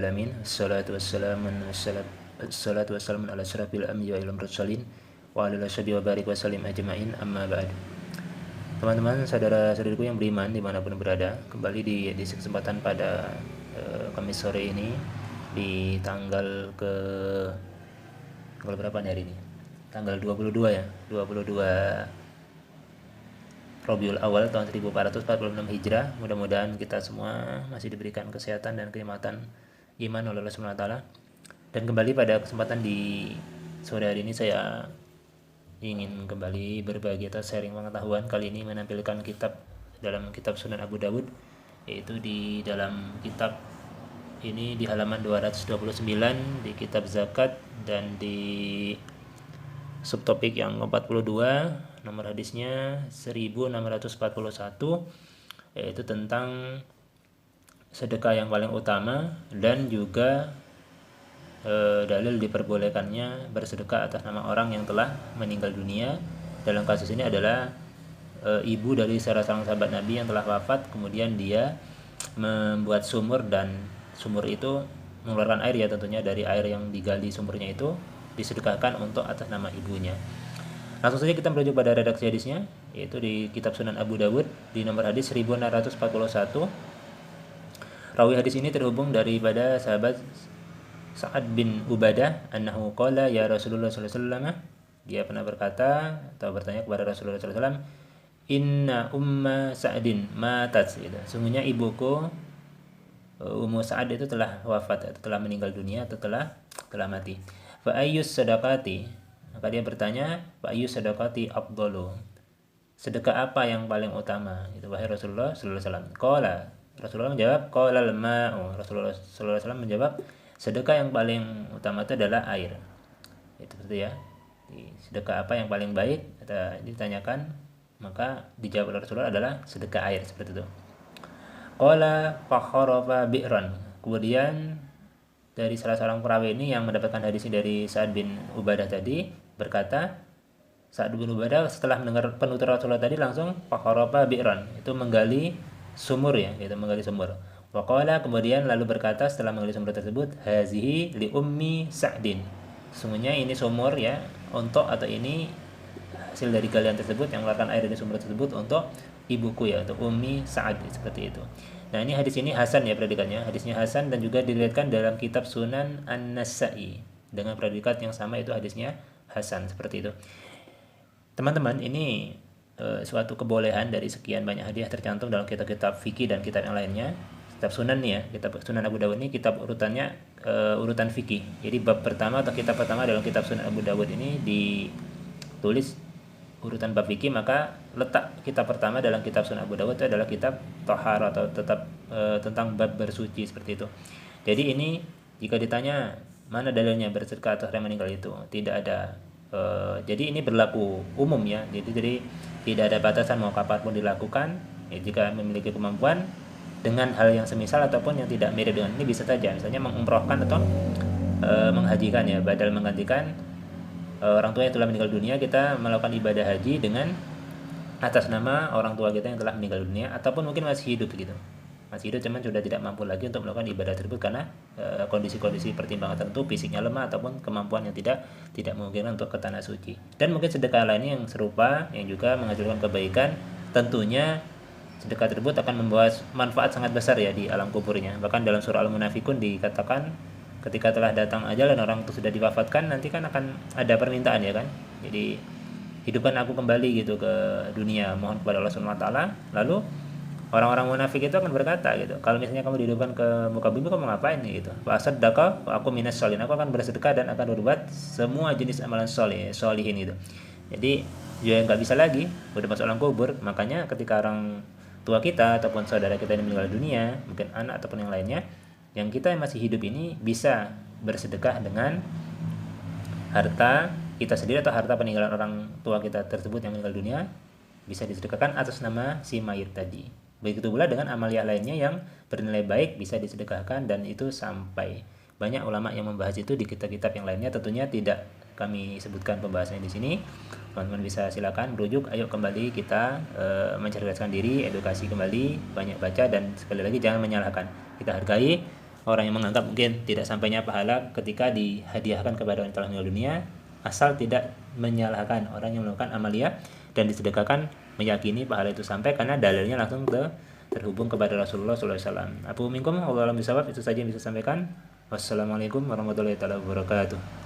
Alamin, assalatu wassalamu ala asyrafil anbiya wal mursalin wa ala alihi wa barik wa sallim ajma'in, amma ba'd. Teman-teman, saudara-saudariku yang beriman dimanapun berada, kembali di kesempatan pada Kamis sore ini di tanggal berapa nih hari ini? Tanggal 22 ya, 22 Rabiul Awal tahun 1446 Hijrah. Mudah-mudahan kita semua masih diberikan kesehatan dan kenikmatan iman oleh Allah Subhanahu wa taala. Dan kembali pada kesempatan di sore hari ini saya ingin kembali berbagi atau sharing pengetahuan. Kali ini menampilkan dalam kitab Sunan Abu Dawud, yaitu di dalam kitab ini di halaman 229 di kitab zakat, dan di subtopik yang 42 nomor hadisnya 1641, yaitu tentang sedekah yang paling utama dan juga dalil diperbolehkannya bersedekah atas nama orang yang telah meninggal dunia. Dalam kasus ini adalah ibu dari salah seorang sahabat Nabi yang telah wafat, kemudian dia membuat sumur, dan sumur itu mengeluarkan air ya, tentunya dari air yang digali sumurnya itu disedekahkan untuk atas nama ibunya. Langsung saja kita merujuk pada redaksi hadisnya, yaitu di kitab Sunan Abu Dawud di nomor hadis 1641. Rawi hadis ini terhubung daripada sahabat Sa'ad bin Ubadah, annahu qala ya Rasulullah sallallahu alaihi wasallam, dia pernah berkata atau bertanya kepada Rasulullah sallallahu alaihi wasallam, inna umma Sa'din matat, gitu. Sungguhnya ibuku Ummu Sa'ad itu telah wafat atau telah meninggal dunia atau telah mati. Fa ayyus sadaqati, maka dia bertanya, fa ayyus sadaqati afdalu, sedekah apa yang paling utama itu wahai Rasulullah sallallahu alaihi wasallam? Qala, Rasulullah menjawab, qala al-ma'u, Rasulullah sallallahu alaihi wasallam menjawab, sedekah yang paling utama itu adalah air. Itu seperti ya. Sedekah apa yang paling baik? Ditanyakan, maka dijawab oleh Rasulullah adalah sedekah air, seperti itu. Qala fakharafa bi'ran, kemudian dari salah seorang perawi ini yang mendapatkan hadis ini dari Sa'ad bin Ubadah tadi berkata, Sa'ad bin Ubadah setelah mendengar penutur Rasulullah tadi langsung fakharafa bi'ran, itu menggali sumur ya, itu menggali sumur. Waqala, kemudian lalu berkata setelah menggali sumur tersebut, hazihi li ummi Sa'din, sungguhnya ini sumur ya untuk, atau ini hasil dari galian tersebut yang mengeluarkan air dari sumur tersebut untuk ibuku ya, untuk Ummi Sa'ad, seperti itu. Nah, ini hadis ini hasan ya predikatnya, hadisnya hasan, dan juga diriwayatkan dalam kitab Sunan An-Nasa'i dengan predikat yang sama, itu hadisnya hasan, seperti itu. Teman-teman, ini suatu kebolehan dari sekian banyak hadiah tercantum dalam kitab-kitab fikih dan kitab yang lainnya. Kitab Sunan nih ya, kitab Sunan Abu Dawud ini kitab urutannya urutan fikih. Jadi bab pertama atau kitab pertama dalam kitab Sunan Abu Dawud ini ditulis urutan bab fikih, maka letak kitab pertama dalam kitab Sunan Abu Dawud itu adalah kitab Thahara atau tetap tentang bab bersuci, seperti itu. Jadi ini jika ditanya mana dalilnya bersedekah atas orang meninggal, itu tidak ada. Jadi ini berlaku umum ya. Jadi tidak ada batasan mau kapanpun dilakukan. Ya, jika memiliki kemampuan dengan hal yang semisal ataupun yang tidak mirip dengan ini bisa saja, misalnya mengumrohkan atau menghajikan ya, badal menggantikan orang tua yang telah meninggal dunia, kita melakukan ibadah haji dengan atas nama orang tua kita yang telah meninggal dunia, ataupun mungkin masih hidup gitu, masih hidup cuman sudah tidak mampu lagi untuk melakukan ibadah tersebut karena kondisi-kondisi pertimbangan tertentu, fisiknya lemah ataupun kemampuan yang tidak memungkinkan untuk ke tanah suci. Dan mungkin sedekah lainnya yang serupa yang juga menghasilkan kebaikan, tentunya sedekah tersebut akan membawa manfaat sangat besar ya di alam kuburnya. Bahkan dalam surah Al-Munafikun dikatakan, ketika telah datang ajal dan orang itu sudah diwafatkan, nanti kan akan ada permintaan ya kan. Jadi hidupkan aku kembali gitu ke dunia, mohon kepada Allah Subhanahu wa taala. Lalu orang-orang munafik itu akan berkata gitu, kalau misalnya kamu dihidupkan ke muka bumi, kamu ngapain gitu? Fa asaddaka wa aku minas sholihin, aku akan bersedekah dan akan berbuat semua jenis amalan sholihin gitu. Jadi juga nggak bisa lagi, udah masuk alam kubur. Makanya ketika orang tua kita ataupun saudara kita yang meninggal dunia, mungkin anak ataupun yang lainnya, yang kita yang masih hidup ini bisa bersedekah dengan harta kita sendiri atau harta peninggalan orang tua kita tersebut yang meninggal dunia, bisa disedekahkan atas nama si mayit tadi. Begitu pula dengan amalia lainnya yang bernilai baik bisa disedekahkan, dan itu sampai banyak ulama yang membahas itu di kitab-kitab yang lainnya. Tentunya tidak kami sebutkan pembahasannya di sini. Teman-teman bisa silakan merujuk. Ayo kembali kita mencerdaskan diri, edukasi kembali, banyak baca, dan sekali lagi jangan menyalahkan. Kita hargai orang yang menganggap mungkin tidak sampainya pahala ketika dihadiahkan kepada orang yang telah meninggal dunia, asal tidak menyalahkan orang yang melakukan amalia dan disedekahkan, meyakini pahala itu sampai karena dalilnya langsung terhubung kepada Rasulullah SAW. Abu minkum, Allah alam bisawab, itu saja yang bisa sampaikan. Wassalamualaikum warahmatullahi wabarakatuh.